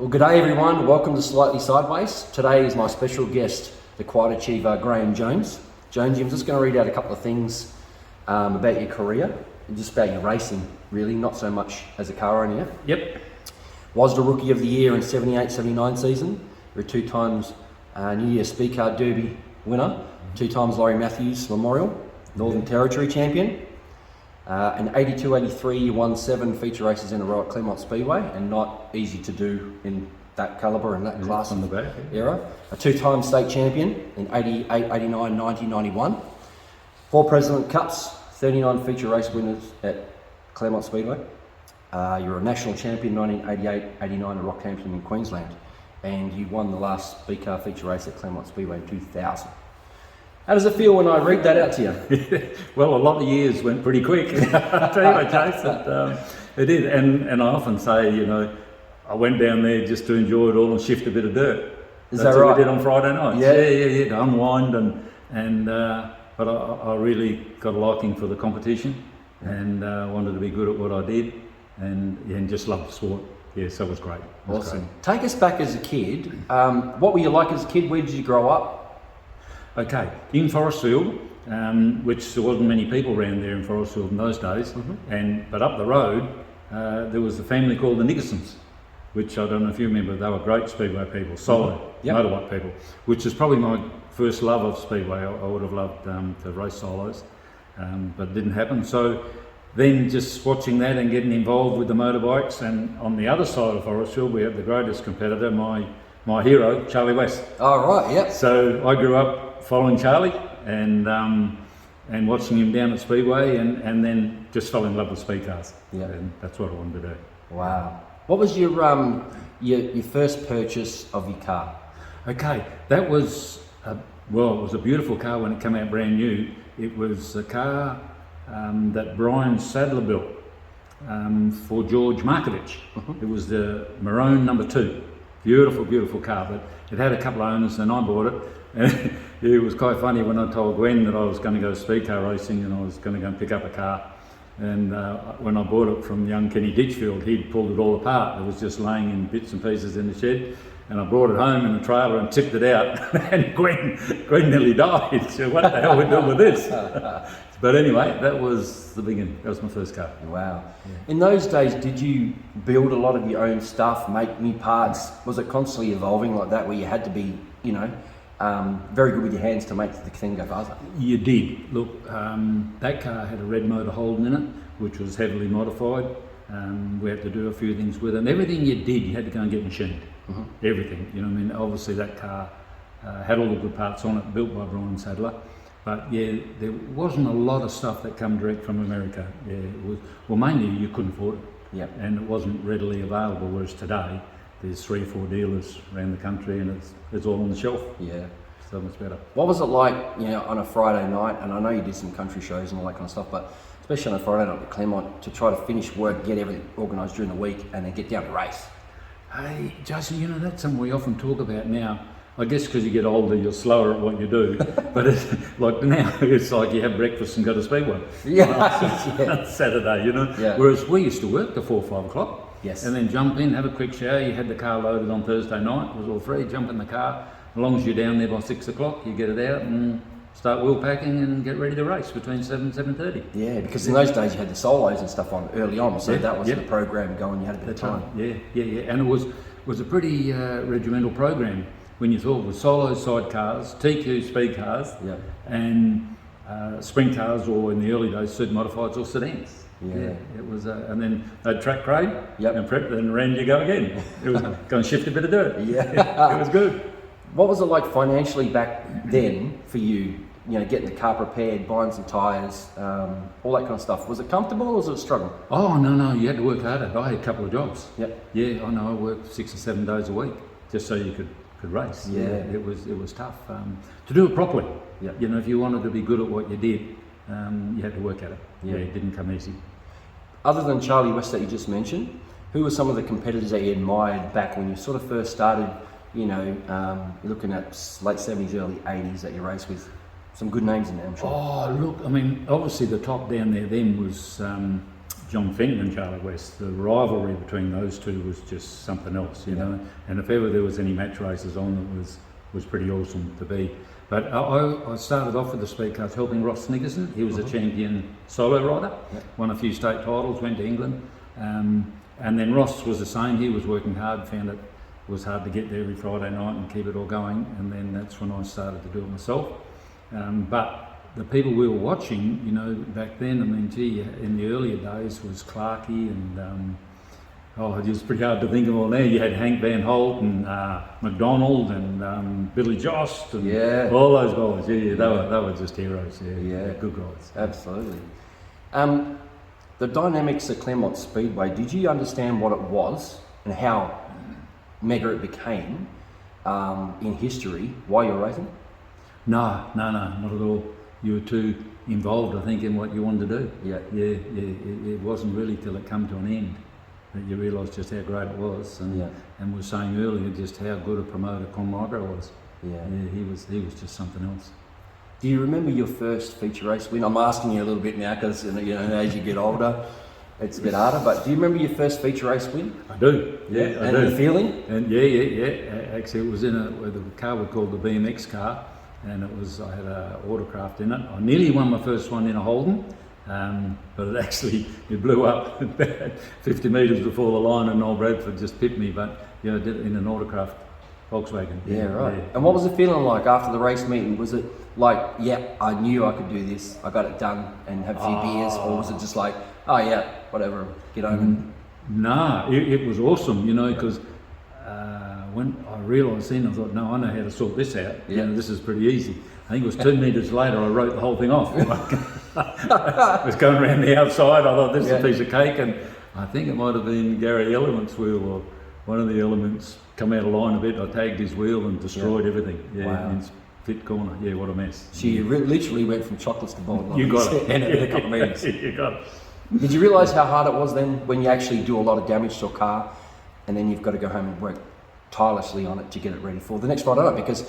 Well, good day everyone. Welcome to Slightly Sideways. Today is my special guest, the Quiet Achiever, Graham Jones. Jonesy, I'm just going to read out a couple of things about your career, and just about your racing, really, not so much as a car owner. Yep. Was the Rookie of the Year in 78-79 season. You're 2 times New Year Speedcar Derby winner, 2 times Laurie Matthews Memorial, Northern Territory champion. In 82-83 you won 7 feature races in a row at Claremont Speedway, and not easy to do in that calibre and that class on the back, era. A 2-time state champion in 88, 89, 90, 91. 4 President Cups, 39 feature race winners at Claremont Speedway. You're a national champion 1988, 89 at Rockhampton in Queensland, and you won the last speedcar feature race at Claremont Speedway in 2000. How does it feel when I read that out to you? Well, a lot of years went pretty quick. I tell you what, Jason, it did. And I often say, you know, I went down there just to enjoy it all and shift a bit of dirt. That's what right? we did on Friday nights. Yeah, to unwind but I really got a liking for the competition, and wanted to be good at what I did, and just loved the sport. Yeah, so it was great. Awesome. Take us back as a kid. What were you like as a kid? Where did you grow up? Okay, in Forestfield, which there wasn't many people around there in Forestfield in those days, but up the road there was a family called the Nickersons, which I don't know if you remember. They were great speedway people, solid motorbike people, which is probably my first love of speedway. I would have loved to race solos, but it didn't happen. So then just watching that and getting involved with the motorbikes, and on the other side of Forestfield we have the greatest competitor, my hero, Charlie West. Oh, right, yep. So I grew up following Charlie and watching him down at Speedway, and then just fell in love with speed cars. Yeah. And that's what I wanted to do. Wow. What was your first purchase of your car? Okay, that was, it was a beautiful car when it came out brand new. It was a car that Brian Sadler built for George Markovich. It was the Maroon number 2. Beautiful, beautiful car, but it had a couple of owners, and I bought it. And it was quite funny when I told Gwen that I was going to go speed car racing and I was going to go and pick up a car. And when I bought it from young Kenny Ditchfield, he'd pulled it all apart. It was just laying in bits and pieces in the shed. And I brought it home in the trailer and tipped it out. And Gwen nearly died. She said, what the hell are we doing with this? But anyway, that was the beginning. That was my first car. Wow. Yeah. In those days, did you build a lot of your own stuff, make new parts? Was it constantly evolving like that, where you had to be, very good with your hands to make the thing go faster? You did. Look, that car had a red motor Holden in it, which was heavily modified. We had to do a few things with it. And everything you did, you had to go and get machined. Everything. You know what I mean? Obviously that car had all the good parts on it, built by Brian Sadler. But yeah, there wasn't a lot of stuff that come direct from America. Yeah, it was, mainly you couldn't afford it. Yep. And it wasn't readily available, whereas today there's 3 or 4 dealers around the country, and it's all on the shelf. Yeah. So much better. What was it like, on a Friday night? And I know you did some country shows and all that kind of stuff, but especially on a Friday night at Claremont, to try to finish work, get everything organised during the week, and then get down to race. Hey, Jason, that's something we often talk about now. I guess because you get older, you're slower at what you do. But like now, it's like you have breakfast and go to Speedway. Yeah. Saturday, Yeah. Whereas we used to work till 4 or 5 o'clock. Yes. And then jump in, have a quick shower. You had the car loaded on Thursday night. It was all free. Jump in the car. As long as you're down there by 6 o'clock, you get it out and start wheel packing and get ready to race between 7 and 7:30. Yeah, because in those days you had the solos and stuff on early on, so that was the program going. You had a bit of time. Yeah. And it was a pretty regimental program. When you thought with solo sidecars, TQ speed cars, and sprint cars, or in the early days, super modifieds or sedans. Yeah, it was, and then they'd track crane and prep, then ran you go again. It was going to shift a bit of dirt. Yeah, it was good. What was it like financially back then for you? Getting the car prepared, buying some tyres, all that kind of stuff. Was it comfortable or was it a struggle? Oh no, you had to work harder. I had a couple of jobs. Yep. Yeah, I know. I worked 6 or 7 days a week just so you could race. Yeah. It was tough to do it properly. Yep. If you wanted to be good at what you did, you had to work at it. Yeah, it didn't come easy. Other than Charlie West that you just mentioned, who were some of the competitors that you admired back when you sort of first started, looking at late 70s, early 80s that you raced with? Some good names in there, I'm sure. Oh, look, I mean, obviously the top down there then was John Fenton and Charlie West. The rivalry between those two was just something else, you know. And if ever there was any match races on, it was pretty awesome to be. But I started off with the speed cars helping Ross Nickerson. He was a champion solo rider, won a few state titles, went to England. And then Ross was the same. He was working hard, found it was hard to get there every Friday night and keep it all going. And then that's when I started to do it myself. But the people we were watching, you know, back then, I mean, gee, in the earlier days was Clarkey and, it was pretty hard to think of all now. You had Hank Van Holt and McDonald and Billy Jost and all those guys. Yeah, they were just heroes. Yeah, good guys. Absolutely. The dynamics of Claremont Speedway, did you understand what it was and how mega it became in history while you were racing? No, not at all. You were too involved, I think, in what you wanted to do. It wasn't really till it come to an end that you realised just how great it was, and was saying earlier just how good a promoter Con Micro was. He was just something else. Do you remember your first feature race win? I'm asking you a little bit now because, you know, as you get older, it's a bit harder. But do you remember your first feature race win? I do. Yeah, I do. And the feeling? And actually, it was in the car we called the BMX car, and I had a autocraft in it. I nearly won my first one in a Holden. But it blew up about 50 metres before the line, and Noel Bradford just pipped me. But I did it in an autocraft Volkswagen. Yeah, right. Yeah. And what was the feeling like after the race meeting? Was it like, I knew I could do this, I got it done, and have a few beers, or was it just like, whatever, get home? No, it was awesome, you know, because when I realised then, I thought, no, I know how to sort this out. You know, this is pretty easy. I think it was 2 metres later I wrote the whole thing off. I was going around the outside, I thought this is a piece of cake, and I think it might have been Gary Element's wheel, or one of the elements come out of line a bit. I tagged his wheel and destroyed everything. In pit corner. What a mess. So you literally went from chocolates to bottom. You got it. In a couple of metres. You got it. Did you realise how hard it was then when you actually do a lot of damage to a car, and then you've got to go home and work tirelessly on it to get it ready for the next Friday night, because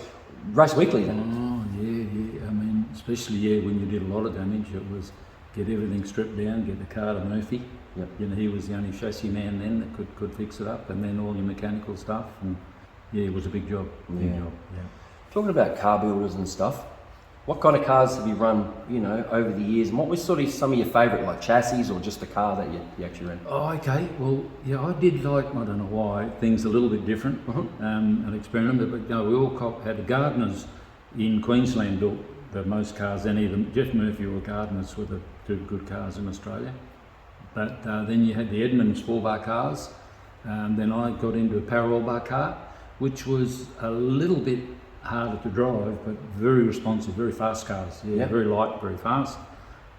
race weekly then? Oh yeah. I mean, especially when you did a lot of damage, it was get everything stripped down, get the car to Murphy. You know, he was the only chassis man then that could fix it up, and then all your mechanical stuff, and it was a big job. Talking about car builders and stuff, what kind of cars have you run, you know, over the years, and what was sort of some of your favourite, like chassis or just the car that you actually ran? Oh, okay. Well, I did like, I don't know why, things a little bit different and experimented, but we all had the Gardners in Queensland built the most cars, and even Jeff Murphy or Gardners were the two good cars in Australia. But then you had the Edmund sport bar cars, then I got into a parallel bar car, which was a little bit harder to drive, but very responsive, very fast cars. Very light, very fast.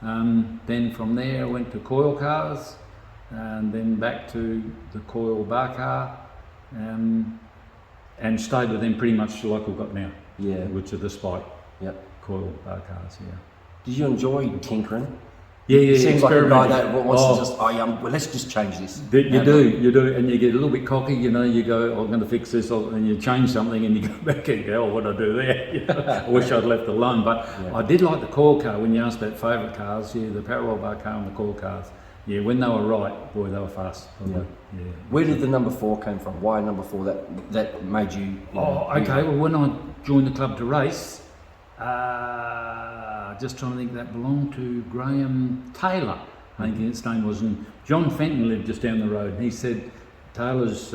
Then from there I went to coil cars, and then back to the coil bar car, and stayed with them pretty much like we've got now. Which are the Spike coil bar cars. Did you enjoy tinkering? Yeah, seems like a guy that wants to just, let's just change this. You do, and you get a little bit cocky, you know, you go, I'm going to fix this, and you change something, and you go back and go, what did I do there? You know, I wish I'd left it alone, but I did like the coil car. When you asked about favourite cars, the parallel bar car and the coil cars, when they were right, boy, they were fast. Where did the number 4 come from? Why number 4 that made you? Well, when I joined the club to race, just trying to think, that belonged to Graham Taylor, I think his name was, and John Fenton lived just down the road, and he said, Taylor's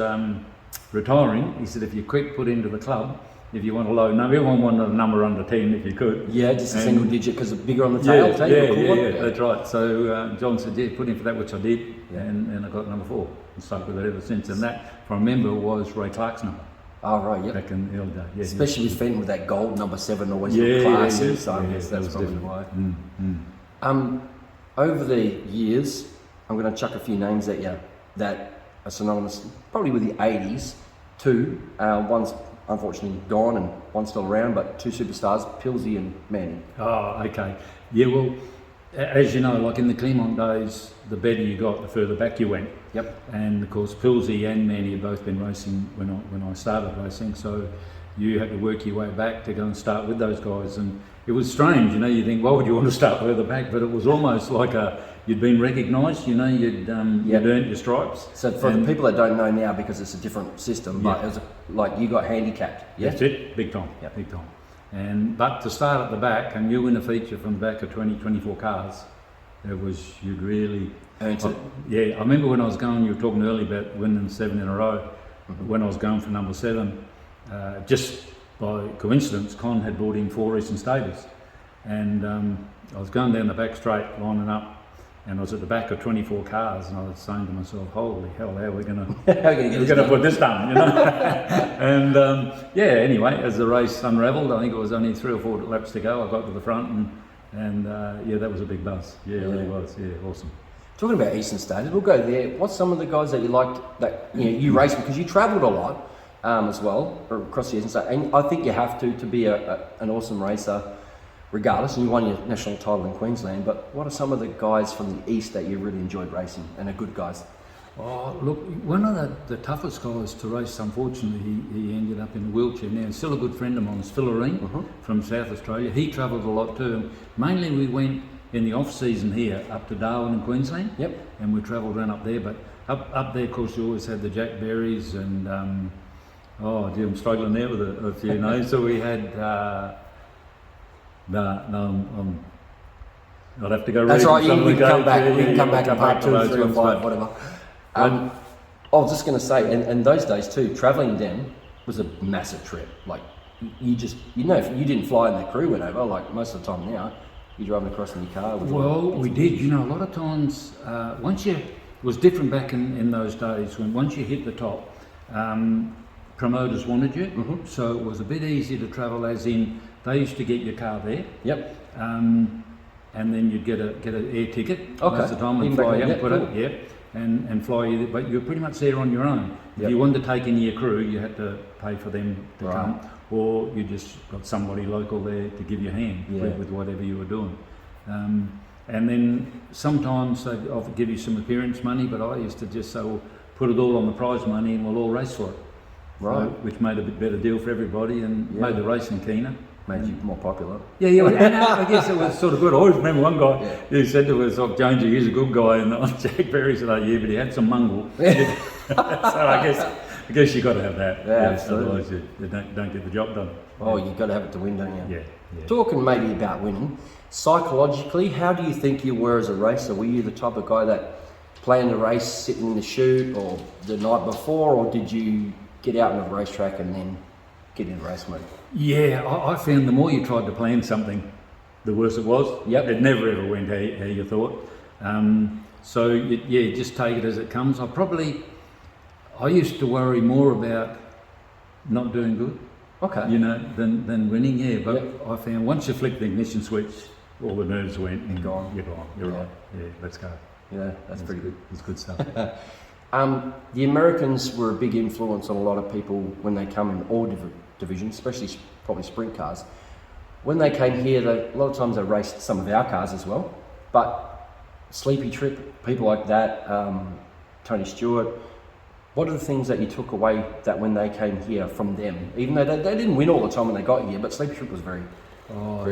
retiring, he said, if you quick put into the club, if you want a low number, everyone wanted a number under 10 if you could. Just a single digit because it's bigger on the tail. That's right. So John said, put in for that, which I did, and I got number 4, and stuck with it ever since, and that, if I remember, was Ray Clark's number. Oh, right, Back in the old day, Especially with Fenton with that gold number 7 always classy, so I guess that's probably why. Over the years, I'm going to chuck a few names at you that are synonymous, probably with the 80s. 2, one's unfortunately gone and one's still around, but 2 superstars, Pilsy and Manny. Oh, okay. Well, as you know, like in the Claremont days, the better you got, the further back you went. And of course, Pilsy and Manny had both been racing when I started racing, so you had to work your way back to go and start with those guys. And it was strange, you know, you think, why would you want to start further back? But it was almost like you'd been recognised. You know, you'd earned your stripes. So for the people that don't know now, because it's a different system, but it was like you got handicapped. Yeah, that's it, big time, big time. But to start at the back, and you win a feature from the back of 24 cars, you'd really earned it. Yeah, I remember when I was going. You were talking earlier about winning 7 in a row. When I was going for number 7, just by coincidence, Con had brought in 4 recent stables, and I was going down the back straight, lining up, and I was at the back of 24 cars, and I was saying to myself, "Holy hell, how are we going to put this done?" You know. And anyway, as the race unravelled, I think it was only 3 or 4 laps to go. I got to the front, and that was a big buzz. Yeah, it really was. Yeah, awesome. Talking about Eastern States, we'll go there. What's some of the guys that you liked that you raced because you travelled a lot as well across the Eastern States, and I think you have to be an awesome racer, regardless. And you won your national title in Queensland. But what are some of the guys from the East that you really enjoyed racing and are good guys? Oh, look, one of the toughest guys to race, unfortunately, he ended up in a wheelchair now. Still a good friend of mine, Phil Areen from South Australia. He travelled a lot too. And mainly we went in the off season here up to Darwin in Queensland. Yep. And we travelled around up there. But up there, of course, you always had the Jack Berries and I'm struggling there with a few names. So we had I'd have to go. That's right. We can come back. We can come back in part 2, 3, or 5, whatever. I was just going to say, and those days too, travelling down was a massive trip. Like you didn't fly in the crew whenever. Like most of the time now, you're driving across in your car. We did. You know, a lot of times it was different back in those days when once you hit the top, promoters wanted you, so it was a bit easier to travel. As in, they used to get your car there. Yep. And then you'd get an air ticket most of the time and fly out, and fly you, but you're pretty much there on your own. If you wanted to take any of your crew, you had to pay for them to come, or you just got somebody local there to give you a hand with whatever you were doing. And then sometimes they'd often give you some appearance money, but I used to just say, well, put it all on the prize money and we'll all race for it. Right. So, which made a bit better deal for everybody and made the racing keener. Made you more popular. And I guess it was sort of good. I always remember one guy who said to us, Jonesy, he's a good guy, and Jack Berry said, but he had some mungle. So I guess you got to have that. Absolutely. Otherwise you don't get the job done. Oh, you've got to have it to win, don't you? Yeah. Talking maybe about winning, psychologically, how do you think you were as a racer? Were you the type of guy that planned the race, sitting in the chute, or the night before, or did you get out on the racetrack and then get in race mode? Yeah, I found the more you tried to plan something, the worse it was. Yep. It never ever went how you thought. So just take it as it comes. I used to worry more about not doing good. Okay. You know, than winning. But I found once you flick the ignition switch, all the nerves went and gone. You're gone. You're right. Yeah, let's go. Yeah, that's pretty good. It's good stuff. The Americans were a big influence on a lot of people when they come in all divisions, especially probably sprint cars. When they came here, a lot of times they raced some of our cars as well. But Sleepy Trip, people like that, Tony Stewart, what are the things that you took away that when they came here from them? Even though they didn't win all the time when they got here, but Sleepy Trip was very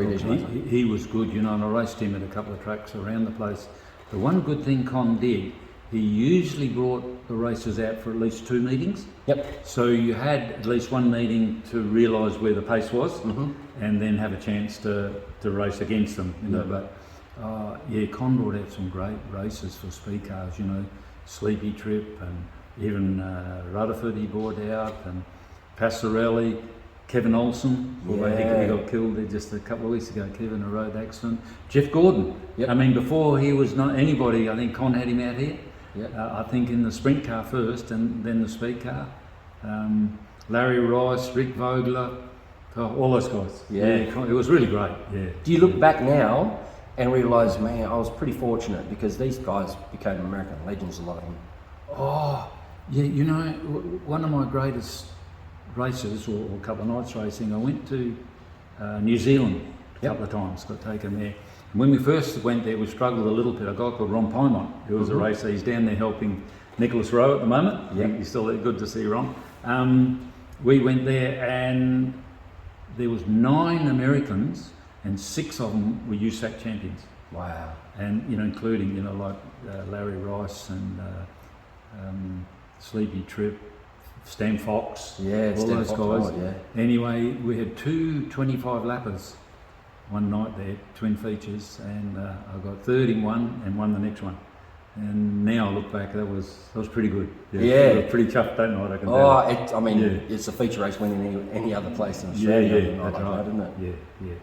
decent. He was good, you know, and I raced him at a couple of tracks around the place. The one good thing Con did, he usually brought the racers out for at least 2 meetings. Yep. So you had at least 1 meeting to realise where the pace was, and then have a chance to race against them. You know, but Con brought out some great races for speed cars. You know, Sleepy Trip and even Rutherford he brought out, and Passarelli, Kevin Olsen. He got killed there just a couple of weeks ago. Kevin, a road accident. Jeff Gordon. Yep. I mean, before he was not anybody, I think Con had him out here. I think in the sprint car first and then the speed car. Larry Rice, Rick Vogler, all those guys. It was really great. Yeah. Do you look back now and realise, man, I was pretty fortunate because these guys became American legends, a lot of them? Oh, yeah, you know, one of my greatest races, or a couple of nights racing, I went to New Zealand a couple of times, got taken there. When we first went there, we struggled a little bit. A guy called Ron Pymont, who was a racer. He's down there helping Nicholas Rowe at the moment. He's still there. Good to see Ron. We went there and there was 9 Americans and 6 of them were USAC champions. Wow. And including like Larry Rice and Sleepy Trip, Stan Fox, Yeah, all Stan those Fox, guys. right, yeah. Anyway, we had two 25 lappers one night there, twin features, and I got third in one and won the next one. And now I look back, that was pretty good. Yeah. It was pretty tough that night, I can tell you. It's a feature race winning any other place in Yeah, Australia. that's like right. that, isn't it? Yeah.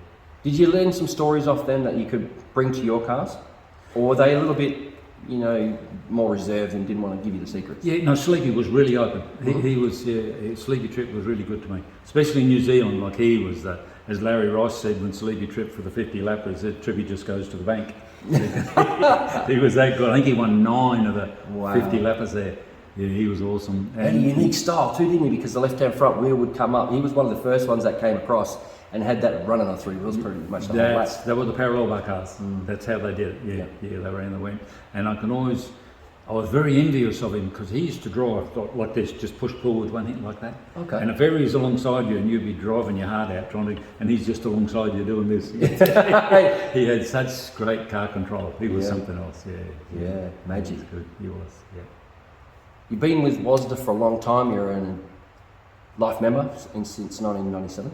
Did you learn some stories off them that you could bring to your cars? Or were they a little bit, more reserved and didn't want to give you the secrets? Yeah, no, Sleepy was really open. He was, Sleepy Trip was really good to me, especially in New Zealand. Like he was, as Larry Rice said, when Sleepy Trip for the 50 lappers, that Trippy just goes to the bank. He was that good. I think he won 9 of the 50 lappers there. Yeah, he was awesome. He had a unique style too, didn't he? Because the left-hand front wheel would come up. He was one of the first ones that came across and had that running on 3 wheels pretty much the whole lap. That were the parallel bar cars. That's how they did it. Yeah, they ran the went. And I was very envious of him because he used to drive like this, just push pull with one hit like that. Okay. And if ever he's alongside you and you'd be driving your heart out and he's just alongside you doing this. He had such great car control. He was something else. Yeah, magic. He was good. He was. Yeah. You've been with WASDA for a long time. You're a life member since 1997.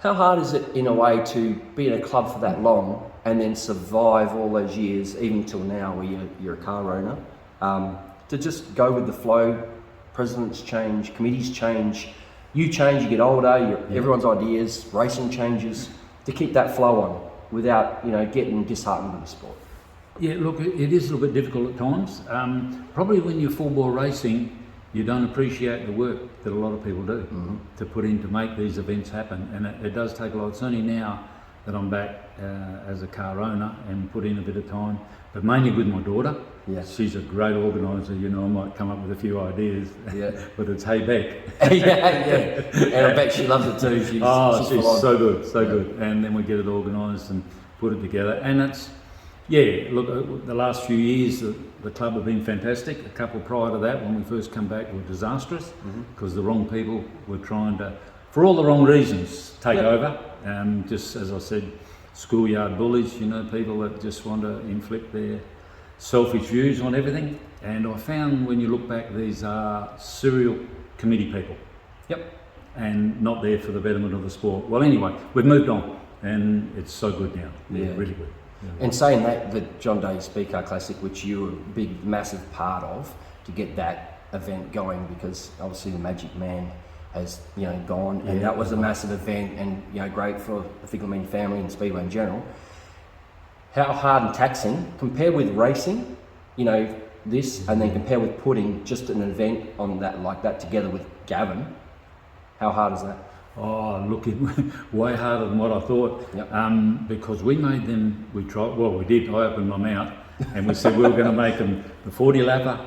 How hard is it in a way to be in a club for that long and then survive all those years, even till now, where you're a car owner, to just go with the flow? Presidents change, committees change, you get older. Everyone's ideas, racing changes. To keep that flow on without getting disheartened with the sport. Yeah, look, it is a little bit difficult at times. Probably when you're full bore racing, you don't appreciate the work that a lot of people do to put in to make these events happen, and it does take a lot. It's only now that I'm back as a car owner and put in a bit of time, but mainly with my daughter. Yeah. She's a great organiser. I might come up with a few ideas, but it's hey Beck. And I bet she loves it too. She's so good. And then we get it organised and put it together, and it's. Yeah, look, the last few years the club have been fantastic. A couple prior to that, when we first come back, were disastrous because the wrong people were trying to, for all the wrong reasons, take over. Just as I said, schoolyard bullies, people that just want to inflict their selfish views on everything. And I found when you look back, these are serial committee people. Yep. And not there for the betterment of the sport. Well, anyway, we've moved on and it's so good now. Yeah, really good. And saying that, the John Day Speedcar Classic, which you were a big, massive part of to get that event going, because obviously the Magic Man has gone, and that was a massive event, and great for the Fickleman family and Speedway in general. How hard and taxing, compare with racing, this, and then compare with putting just an event on that like that together with Gavin. How hard is that? Oh, look, it way harder than what I thought. Yep. Because we made them, we did. I opened my mouth and we said we were going to make them the 40 lapper.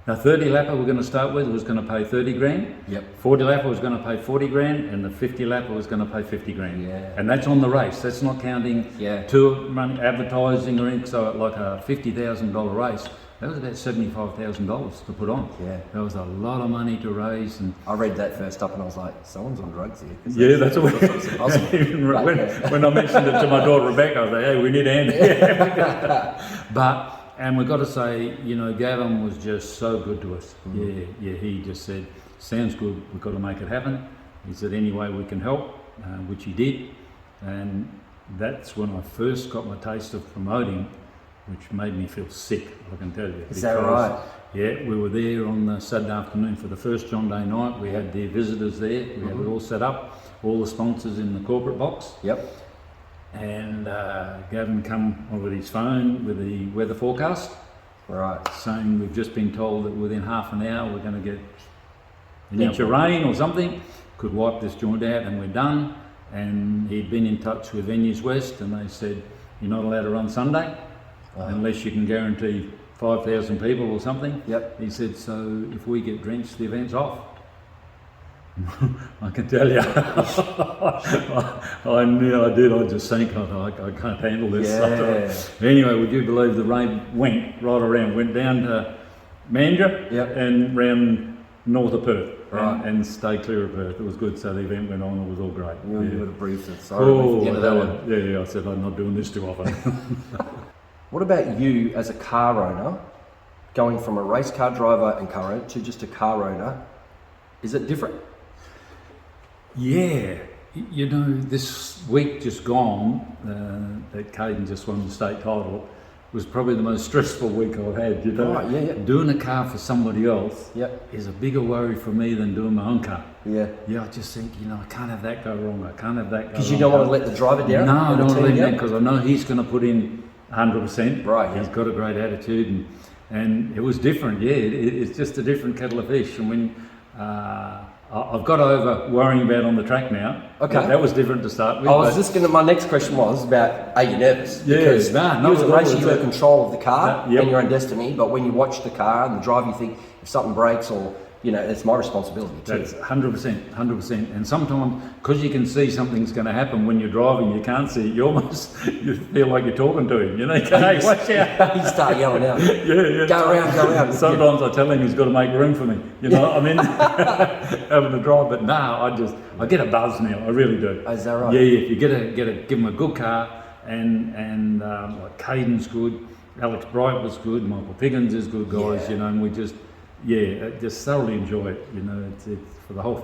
Now 30 lapper we're going to start with was going to pay 30 grand. Yep. 40 lapper was going to pay 40 grand, and the 50 lapper was going to pay 50 grand. Yeah. And that's on the race. That's not counting tour money, advertising or anything. So like a $50,000 race, that was about $75,000 to put on. Yeah. That was a lot of money to raise. And I read that first up and I was like, someone's on drugs here. Yeah, that's what when I mentioned it to my daughter Rebecca, I was like, hey, we need Andy. And we've got to say, Gavin was just so good to us. Yeah, he just said, sounds good, we've got to make it happen. He said, any way we can help, which he did. And that's when I first got my taste of promoting, which made me feel sick, I can tell you. Is that right? Yeah, we were there on the Saturday afternoon for the first John Day night. We had their visitors there. We had it all set up, all the sponsors in the corporate box. Yep. And Gavin come on with his phone with the weather forecast. Right. Saying we've just been told that within half an hour we're going to get an inch of rain or something. Could wipe this joint out and we're done. And he'd been in touch with Venues West and they said, you're not allowed to run Sunday unless you can guarantee 5,000 people or something. Yep. He said, so if we get drenched, the event's off. I can tell you, I knew I did. I just sank. I can't handle this. Yeah. Anyway, would you believe the rain went right around, went down to Mandurah and round north of Perth. Right. and stay clear of Perth. It was good. So the event went on. It was all great. You would have briefed it. So Oh, at the end of that one. yeah. I said I'm not doing this too often. What about you as a car owner, going from a race car driver and car owner to just a car owner? Is it different? Yeah, you know, this week just gone, that Caden just won the state title, was probably the most stressful week I've had. You know, Right, yeah. doing a car for somebody else Yep. is a bigger worry for me than doing my own car. Yeah. Yeah, I just think, you know, I can't have that go wrong. I can't have that go wrong. Because you don't want to let the driver down? No, I or the don't want to team let him down? down because I know he's going to put in 100%. Right, He's yeah. got a great attitude and it was different. Yeah, it's just a different kettle of fish. And when I've got over worrying about on the track now. Okay. That was different to start with. I was but- just going to, my next question was about, are you nervous? Yeah, Because no, you not as a at all. racer, you're in It's a- control of the car Yep. and your own destiny, but when you watch the car and the drive, you think, if something breaks or, you know, it's my responsibility too. That's 100%. And sometimes, because you can see something's going to happen when you're driving, you can't see it. You feel like you're talking to him. You know, you go, hey, watch out. You start yelling out. Yeah. Go around. Sometimes I tell him he's got to make room for me. You know what I mean? Having to drive, but no, I get a buzz now. I really do. Oh, is that right? Yeah. If you give him a good car, and like Caden's good, Alex Bright was good, Michael Pickens is good guys. Yeah. You know, and we just just thoroughly enjoy it. You know, it's for the whole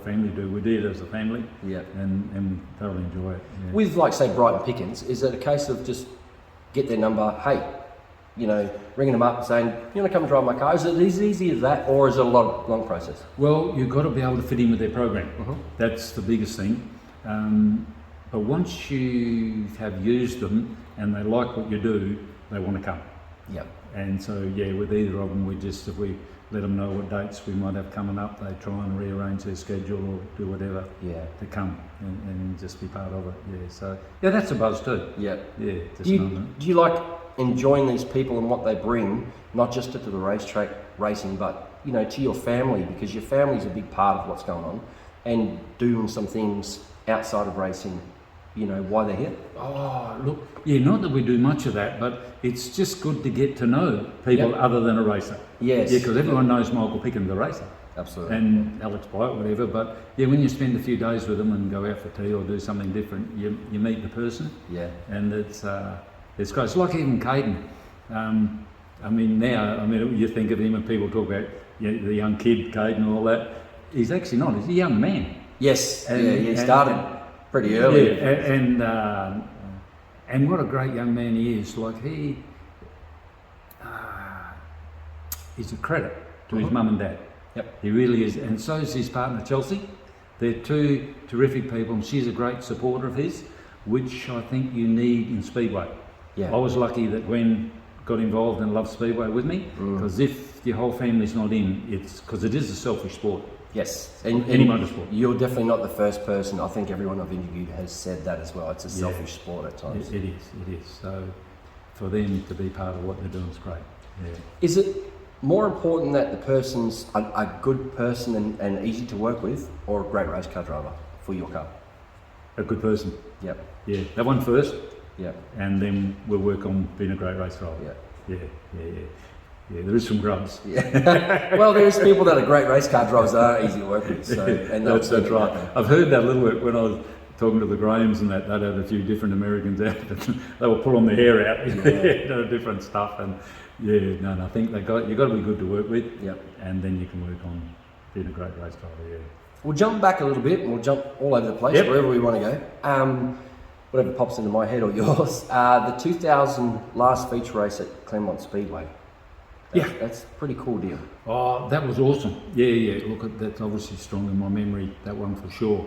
family do. We do it as a family. Yeah. And thoroughly enjoy it. Yeah. With, like, say, Brighton Pickens, is it a case of just get their number, hey, you know, ringing them up and saying, you want to come and drive my car? Is it as easy as that, or is it a long process? Well, you've got to be able to fit in with their program. That's the biggest thing. But once you have used them and they like what you do, they want to come. Yep. And so, with either of them, if we let them know what dates we might have coming up, they try and rearrange their schedule or do whatever to come and just be part of it. Yeah, so, that's a buzz too. Yep. Yeah, just Do knowing that. you like enjoying these people and what they bring, not just to the racetrack racing, but, you know, to your family, because your family's a big part of what's going on, and doing some things outside of racing, you know, why they're here? Oh, look, not that we do much of that, but it's just good to get to know people other than a racer. Yes. Yeah, because everyone knows Michael Pickens, the racer, Absolutely. and Alex Bright, whatever. But when you spend a few days with them and go out for tea or do something different, you meet the person. Yeah. And it's great. It's like even Caden. You think of him and people talk about the young kid, Caden, and all that. He's actually not. He's a young man. Yes. And- He started pretty early. Yeah, and what a great young man he is. Like he's a credit to his mum and dad. Yep. He really is, and so is his partner Chelsea. They're two terrific people, and she's a great supporter of his, which I think you need in Speedway. Yeah. I was lucky that Gwen got involved and loved Speedway with me, because if your whole family's not in, it's because it is a selfish sport. Yes. Any motorsport. You're definitely not the first person. I think everyone I've interviewed has said that as well. It's a selfish sport at times. It is. So for them to be part of what they're doing is great. Yeah. Is it more important that the person's a good person and easy to work with, or a great race car driver for your car? A good person. Yep. Yeah, that one first, Yep. and then we'll work on being a great race driver. Yeah. Yeah, there is some grubs. Yeah. Well, there's people that are great race car drivers that are easy to work with. So, and That's right. I've heard that a little bit when I was talking to the Grahams and that. They'd had a few different Americans out. They were pulling their hair out, different stuff. And I think you've got to be good to work with. Yep. And then you can work on being a great race driver. Yeah. We'll jump back a little bit and we'll jump all over the place, wherever we want to go. Whatever pops into my head or yours. The 2000 last feature race at McLaren Speedway. That's a pretty cool deal. Oh, that was awesome. Yeah. Look, that's obviously strong in my memory, that one for sure.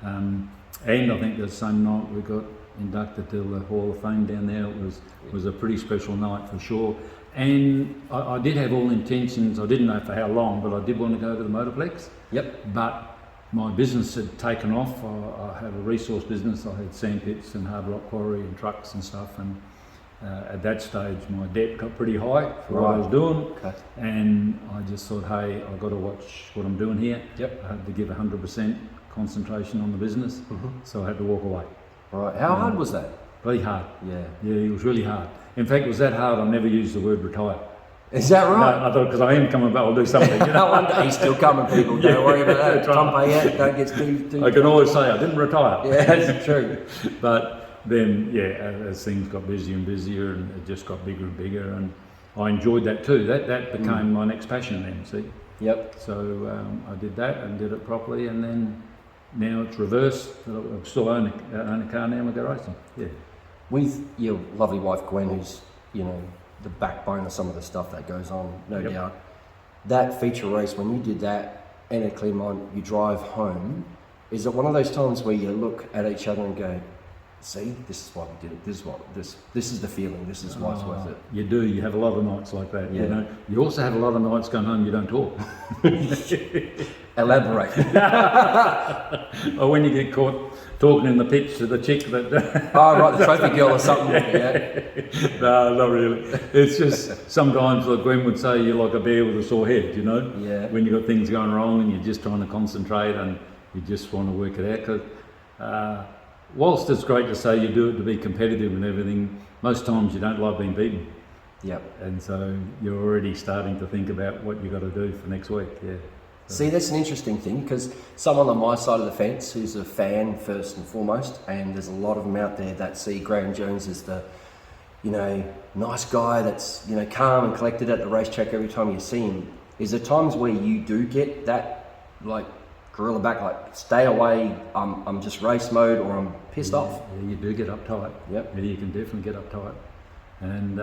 And I think the same night we got inducted to the Hall of Fame down there. It was a pretty special night for sure. And I did have all intentions, I didn't know for how long, but I did want to go to the Motorplex. Yep. But my business had taken off. I have a resource business. I had sand pits and hard rock quarry and trucks and stuff. And at that stage, my debt got pretty high for what I was doing. Okay. And I just thought, hey, I've got to watch what I'm doing here. Yep. I had to give 100% concentration on the business. So I had to walk away. Right. How hard was that? Really hard. Yeah. Yeah, it was really hard. In fact, it was that hard I never used the word retire. Is that right? No, I thought because I am coming back, I'll do something. You know? No wonder he's still coming, people. Don't worry about that. that's right. Tom Payette, don't get too I can always say I didn't retire. Yeah, that's true. But then, as things got busier and busier, and it just got bigger and bigger, and I enjoyed that too. That became my next passion then, see? Yep. So I did that and did it properly, and then now it's reversed. I still own a car now and I go racing. Yeah. With your lovely wife Gwen, who's, you know, the backbone of some of the stuff that goes on, no doubt. That feature race, when you did that and at Clermont, you drive home, is it one of those times where you look at each other and go, see, this is why we did it, this is the feeling, this is why it's worth it? You do, you have a lot of nights like that, Yeah. you know. You also have a lot of nights going home you don't talk. Elaborate. Or when you get caught talking in the pitch to the chick that... Oh, right, the trophy girl or something. Yeah. No, not really. It's just sometimes, like Gwen would say, you're like a bear with a sore head, you know? Yeah. When you've got things going wrong and you're just trying to concentrate and you just want to work it out. Because whilst it's great to say you do it to be competitive and everything, most times you don't like being beaten. Yep. And so you're already starting to think about what you've got to do for next week, yeah. See, that's an interesting thing, because someone on my side of the fence who's a fan first and foremost, and there's a lot of them out there that see Graham Jones as the, you know, nice guy that's, you know, calm and collected at the racetrack every time you see him. Is there times where you do get that, like, gorilla back, like, stay away, I'm just race mode, or I'm pissed off? Yeah, you do get uptight. Yep. Yeah, you can definitely get uptight. And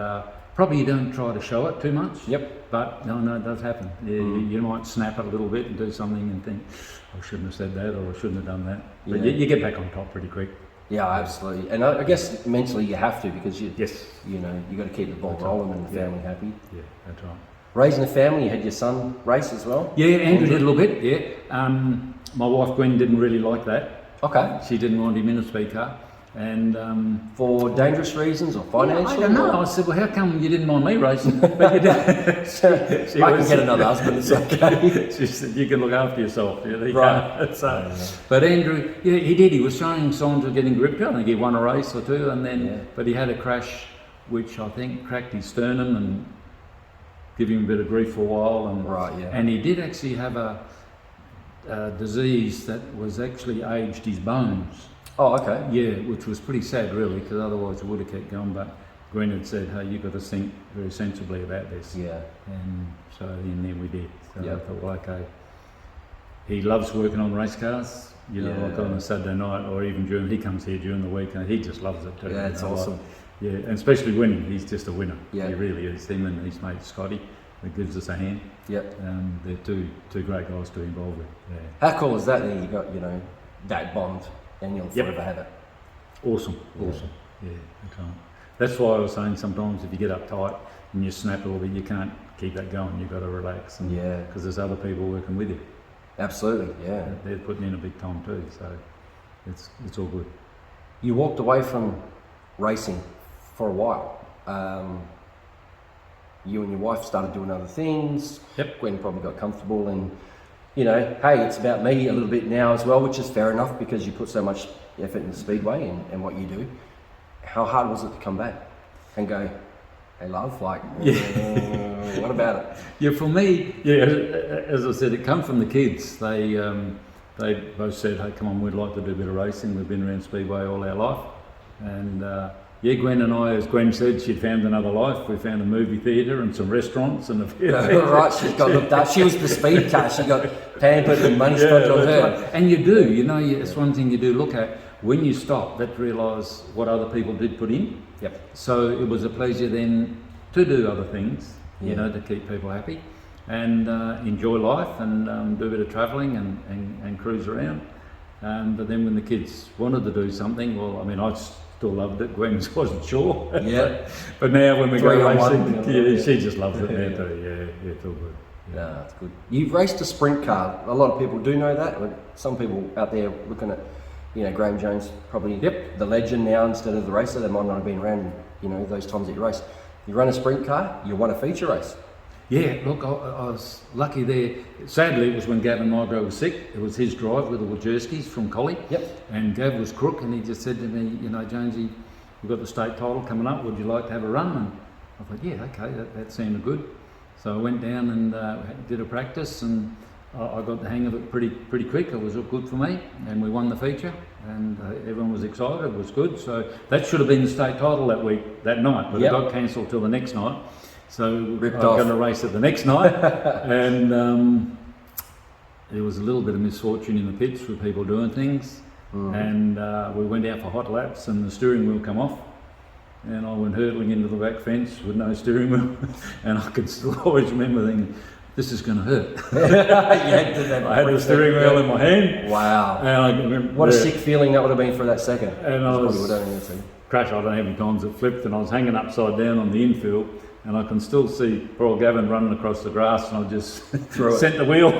probably you don't try to show it too much. Yep. But no, it does happen. Yeah, you might snap it a little bit and do something and think, I shouldn't have said that, or I shouldn't have done that. But Yeah. you get back on top pretty quick. Yeah, absolutely. And I guess mentally you have to, because you know, you got to keep the ball rolling and the family happy. Yeah, that's right. Raising a family, you had your son race as well? Yeah, Andrew did a little bit, yeah. My wife Gwen didn't really like that. Okay. She didn't want him in a speedcar. And for dangerous reasons or financial? I don't know. I said, well, how come you didn't mind me racing? But you did. she I can get another husband, it's okay. She said, you can look after yourself. Yeah, Right. So, but Andrew, yeah, he did. He was showing signs of getting gripped. I think he won a race or two, and then, but he had a crash, which I think cracked his sternum and gave him a bit of grief for a while. And, and he did actually have a disease that was actually aged his bones. Oh, okay. Yeah, which was pretty sad, really, because otherwise it would have kept going. But Gwen had said, hey, you've got to think very sensibly about this. Yeah. And so in there we did. So Yep. I thought, well, okay. He loves working on race cars, you know, like on a Saturday night, or even he comes here during the week, and he just loves it too. Yeah, it's awesome. Like, yeah, and especially winning. He's just a winner. Yeah. He really is. Him and his mate Scotty, that gives us a hand. Yep. They're two great guys to be involved with. Yeah. How cool is that? Then you got, you know, that bond, and you'll forever have it. Awesome. Yeah, that's right. That's why I was saying sometimes if you get uptight and you snap a little bit, you can't keep that going. You've got to relax. And, because there's other people working with you. Absolutely, yeah. They're putting in a big time too, so it's all good. You walked away from racing for a while. You and your wife started doing other things. Yep. Gwen probably got comfortable, and you know, hey, it's about me a little bit now as well, which is fair enough because you put so much effort in the speedway and what you do. How hard was it to come back and go, hey love, like, what about it? Yeah, for me, as I said, it come from the kids. They both said, hey, come on, we'd like to do a bit of racing. We've been around speedway all our life, and Gwen and I, as Gwen said, she'd found another life. We found a movie theatre and some restaurants and a few things. Right, she's got looked up. She was the speed car. She got pampered and money spent on her. Right. And you do, you know, it's one thing you do look at. When you stop, that realise what other people did put in. Yep. So it was a pleasure then to do other things, you know, to keep people happy and enjoy life and do a bit of travelling and cruise around. But then when the kids wanted to do something, well, I mean, I still loved it. Gwen wasn't sure. Yeah. But now when we go racing, she just loves it now Yeah. too. Yeah, it's all good. No, that's good. You've raced a sprint car. A lot of people do know that. But some people out there looking at, you know, Graham Jones, probably the legend now instead of the racer. They might not have been around, you know, those times that you race. You run a sprint car, you won a feature race. Yeah, look, I was lucky there. Sadly, it was when Gavin Migro was sick. It was his drive with the Wojcicki's from Collie. Yep. And Gav was crook, and he just said to me, you know, Jonesy, we've got the state title coming up. Would you like to have a run? And I thought, yeah, okay, that sounded good. So I went down and did a practice, and I got the hang of it pretty quick. It was good for me, and we won the feature, and everyone was excited. It was good. So that should have been the state title that night, but it got cancelled till the next night. So I'm going to race it the next night, and there was a little bit of misfortune in the pits with people doing things, and we went out for hot laps, and the steering wheel come off. And I went hurtling into the back fence with no steering wheel, and I can still always remember thinking, this is going to hurt. I had the steering wheel in my hand. Wow. And I remember what a sick feeling that would have been for that second. And I was crashed. I don't know how many times it flipped, and I was hanging upside down on the infield, and I can still see poor old Gavin running across the grass, and I just sent the wheel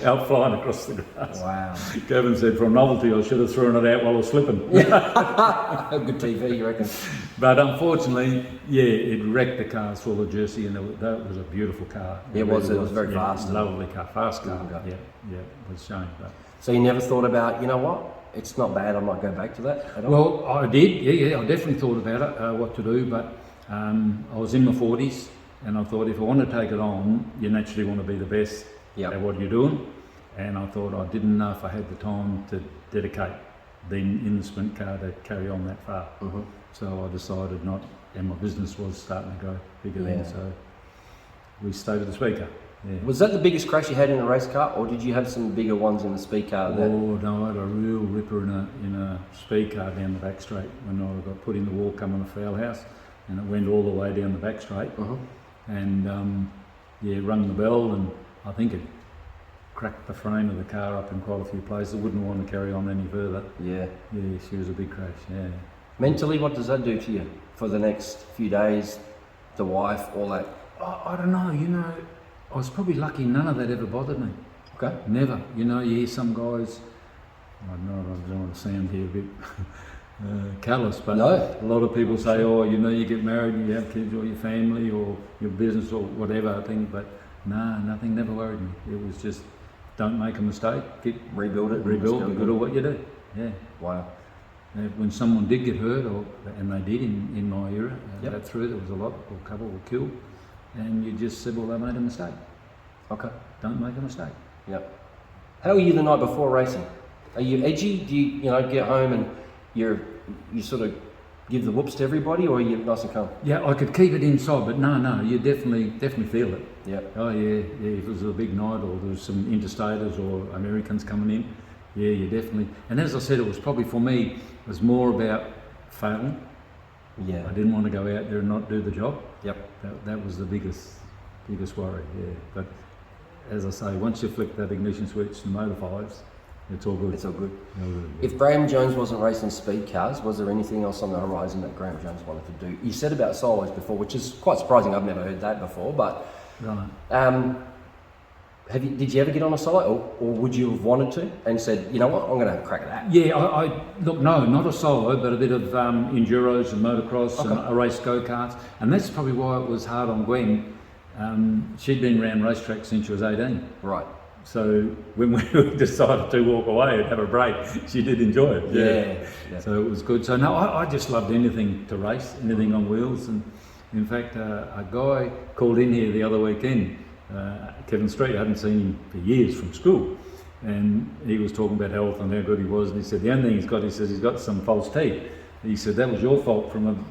out flying across the grass. Wow. Gavin said, for a novelty, I should have thrown it out while I was slipping. Good TV, you reckon? But unfortunately, it wrecked the cars full of Jersey, and that was a beautiful car. It was very fast. Lovely car, fast car. Yeah, it was a shame. But. So you never thought about, you know what, it's not bad, I might go back to that at all? Well, I did, I definitely thought about it, what to do, but I was in my 40s, and I thought if I want to take it on, you naturally want to be the best at what you're doing, and I thought I didn't know if I had the time to dedicate being in the sprint car to carry on that far. So I decided not, and my business was starting to go bigger then, so we stayed with the speedcar. Was that the biggest crash you had in a race car, or did you have some bigger ones in the speedcar? Oh no, I had a real ripper in a speed car down the back straight when I got put in the wall coming to foul house, and it went all the way down the back straight, and rung the bell, and I think it cracked the frame of the car up in quite a few places. I wouldn't want to carry on any further. She was a big crash. Mentally, what does that do to you for the next few days? The wife, all that? I don't know, I was probably lucky none of that ever bothered me. Okay. Never. You hear some guys, I don't want to sound here a bit callous, but a lot of people say, you get married and you have kids or your family or your business or whatever, I think, but nothing never worried me. It was just, don't make a mistake, rebuild, be good at what you do. Wow. When someone did get hurt, and they did in my era, there was a couple were killed, and you just said, well, they made a mistake. Okay. Don't make a mistake. Yep. How are you the night before racing? Are you edgy? Do you get home and you sort of give the whoops to everybody, or are you nice and calm? Yeah, I could keep it inside, but no, you definitely feel it. Yeah. Oh yeah, if it was a big night or there was some interstaters or Americans coming in, you definitely. And as I said, it was probably for me, it was more about failing. Yeah. I didn't want to go out there and not do the job. Yep. That was the biggest worry. Yeah. But as I say, once you flick that ignition switch, the motor fires, it's all good. It's all good. If Graham Jones wasn't racing speed cars, was there anything else on the horizon that Graham Jones wanted to do? You said about solos before, which is quite surprising. I've never heard that before. But did you ever get on a solo, or would you have wanted to and said, you know what, I'm going to have a crack at that? Yeah, I look, no, not a solo, but a bit of enduros and motocross and a race go-karts. And that's probably why it was hard on Gwen. She'd been around racetracks since she was 18. Right. So when we decided to walk away and have a break, she did enjoy it. Yeah. So it was good. So no, I just loved anything to race, anything on wheels. And in fact, a guy called in here the other weekend, Kevin Street. I hadn't seen him for years from school, and he was talking about health and how good he was. And he said the only thing he's got, he's got some false teeth. He said that was your fault from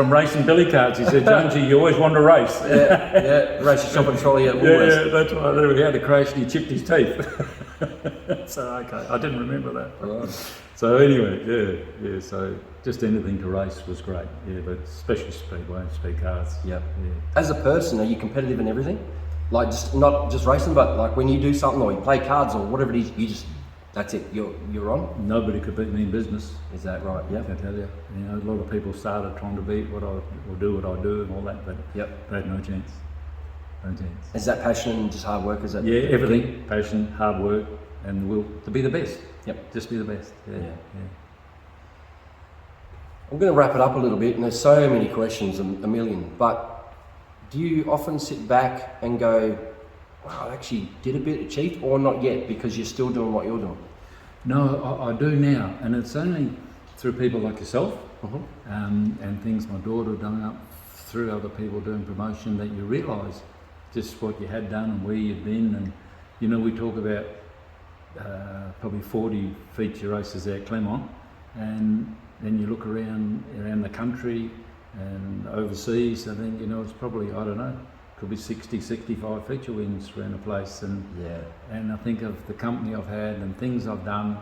racing billy carts. He said, Jonesy, you always wanted to race. Race your shopping trolley at Woolworths. Yeah, that's right. He had a crash and he chipped his teeth. So okay, I didn't remember that. Right. So anyway, so just anything to race was great. Yeah, but especially speedway, speed cars. Yep. Yeah. As a person, are you competitive in everything? Like not just racing, but like when you do something or you play cards or whatever it is, you just. That's it, you're on? Nobody could beat me in business. Is that right? Yeah. I tell you. A lot of people started trying to beat what I do and all that, but they had no chance. No chance. Is that passion and just hard work? Is that? Yeah, everything. Passion, hard work, and the will to be the best. Yep. Just be the best. Yeah. I'm going to wrap it up a little bit, and there's so many questions, a million, but do you often sit back and go, wow, I actually did a bit, achieved, or not yet, because you're still doing what you're doing? No, I do now, and it's only through people like yourself and things my daughter done up through other people doing promotion that you realise just what you had done and where you'd been. And you know, we talk about probably 40 feature races there at Clermont, and then you look around the country and overseas, and then you know it's probably, I don't know, could be 60, 65 feature wins around the place. And and I think of the company I've had and things I've done,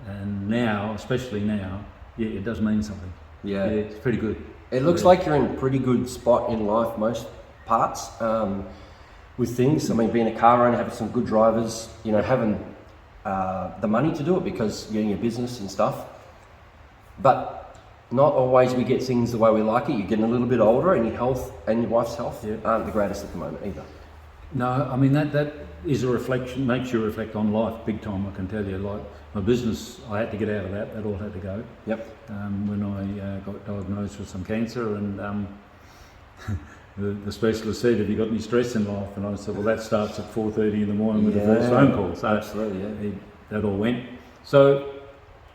and now, especially now, yeah, it does mean something. Yeah, it's pretty good. It looks like you're in a pretty good spot in life, most parts, with things. I mean, being a car owner, having some good drivers, you know, having the money to do it because you're in your business and stuff. But not always we get things the way we like it. You're getting a little bit older, and your health and your wife's health aren't the greatest at the moment either. No, I mean that is a reflection, makes you reflect on life big time, I can tell you. Like my business, I had to get out of that all had to go. Yep. When I got diagnosed with some cancer, and the specialist said, have you got any stress in life? And I said, well, that starts at 4:30 in the morning with the first phone call. So absolutely, that all went. So,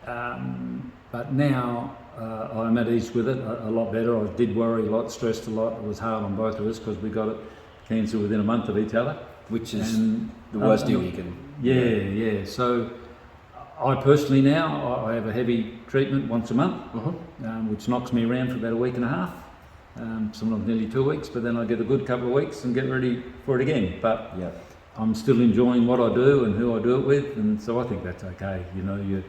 but now I'm at ease with it a lot better. I did worry a lot, stressed a lot. It was hard on both of us because we got it, cancer within a month of each other. Which is the worst deal you can... Yeah. So I personally now, I have a heavy treatment once a month, which knocks me around for about a week and a half, sometimes nearly 2 weeks, but then I get a good couple of weeks and get ready for it again. But I'm still enjoying what I do and who I do it with, and so I think that's okay. You know,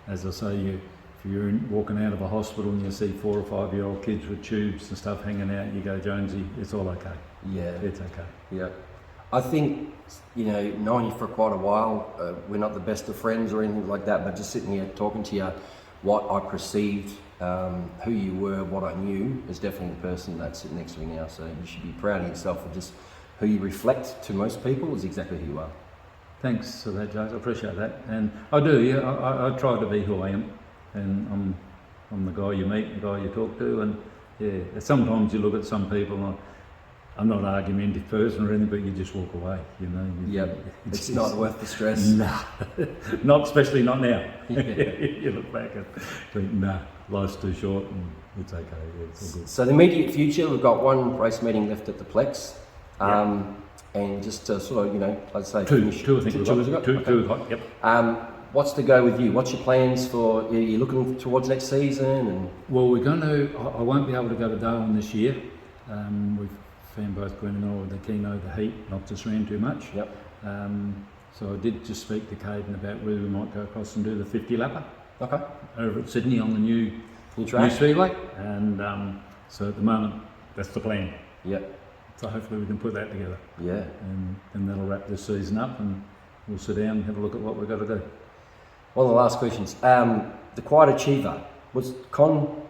as I say, if you're walking out of a hospital and you see 4 or 5 year old kids with tubes and stuff hanging out, you go, Jonesy, it's all okay. Yeah. It's okay. Yeah. I think, you know, knowing you for quite a while, we're not the best of friends or anything like that, but just sitting here talking to you, what I perceived, who you were, what I knew, is definitely the person that's sitting next to me now. So you should be proud of yourself for just who you reflect to most people is exactly who you are. Thanks for that, Jose. I appreciate that. And I do, I try to be who I am. And I'm the guy you meet, the guy you talk to. And yeah, sometimes you look at some people, and I'm not an argumentative person or anything, but you just walk away, you know. It's not worth the stress. Nah, not especially not now. You look back and think, nah, life's too short and it's okay. Yeah, it's all good. So the immediate future, we've got one race meeting left at the Plex. And just to sort of, you know, I'd say... Two, I think we've got. Two, yep. What's the go with you? What's your plans for, are you looking towards next season? And well, we're going to, I won't be able to go to Darwin this year. We've found both Gwen and I with the Keno, the heat knocked us around too much. Yep. So I did just speak to Caden about whether we might go across and do the 50 lapper. Okay. Over at Sydney on the new Speedway. And so at the moment, that's the plan. Yep. So hopefully we can put that together. Yeah. And that'll wrap this season up, and we'll sit down and have a look at what we've got to do. One of the last questions. The Quiet Achiever, was Con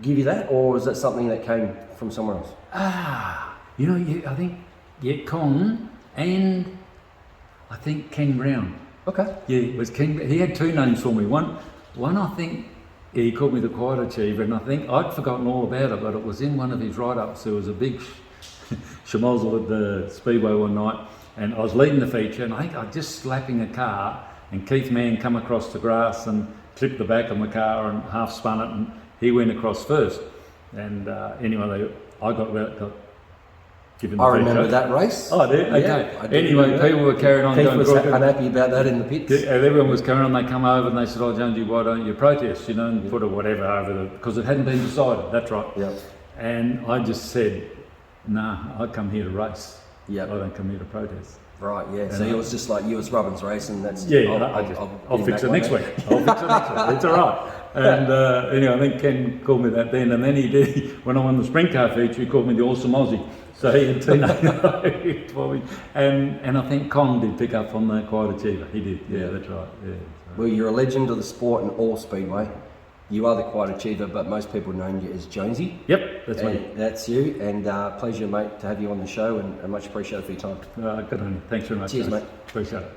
give you that, or is that something that came from somewhere else? You know, I think, Con and I think Ken Brown. Okay. Yeah, it was Ken. He had two names for me. One I think, he called me the Quiet Achiever, and I think I'd forgotten all about it, but it was in one of his write-ups. There was a big schmozzle at the Speedway one night, and I was leading the feature, and I think I was just slapping a car, and Keith Mann come across the grass and clipped the back of my car and half spun it, and he went across first. And anyway, I got given the I feature. remember that race. Oh, did? Okay. Yeah, anyway, people were carrying on. Keith going was unhappy about that in the pits. and everyone was carrying on. They come over and they said, "Oh, Jonesy, why don't you protest? You know, and put a whatever over because it hadn't been decided." That's right. Yeah. And I just said, "Nah, I come here to race. Yeah. I don't come here to protest." Right. Yeah. So it was just like you was Robin's race, and that's I'll fix it next week. I'll fix it next week. It's all right. And anyway, I think Ken called me that then, and then he did when I won the sprint car feature. He called me the Awesome Aussie. So he had two names for me, and I think Con did pick up on the Quiet Achiever. He did. Yeah, that's right. Yeah. Well, you're a legend of the sport and all Speedway. You are the Quiet Achiever, but most people know you as Jonesy. Yep, that's me. That's you, and pleasure, mate, to have you on the show, and much appreciated for your time. Good on you. Thanks very much. Cheers, mate. Appreciate it.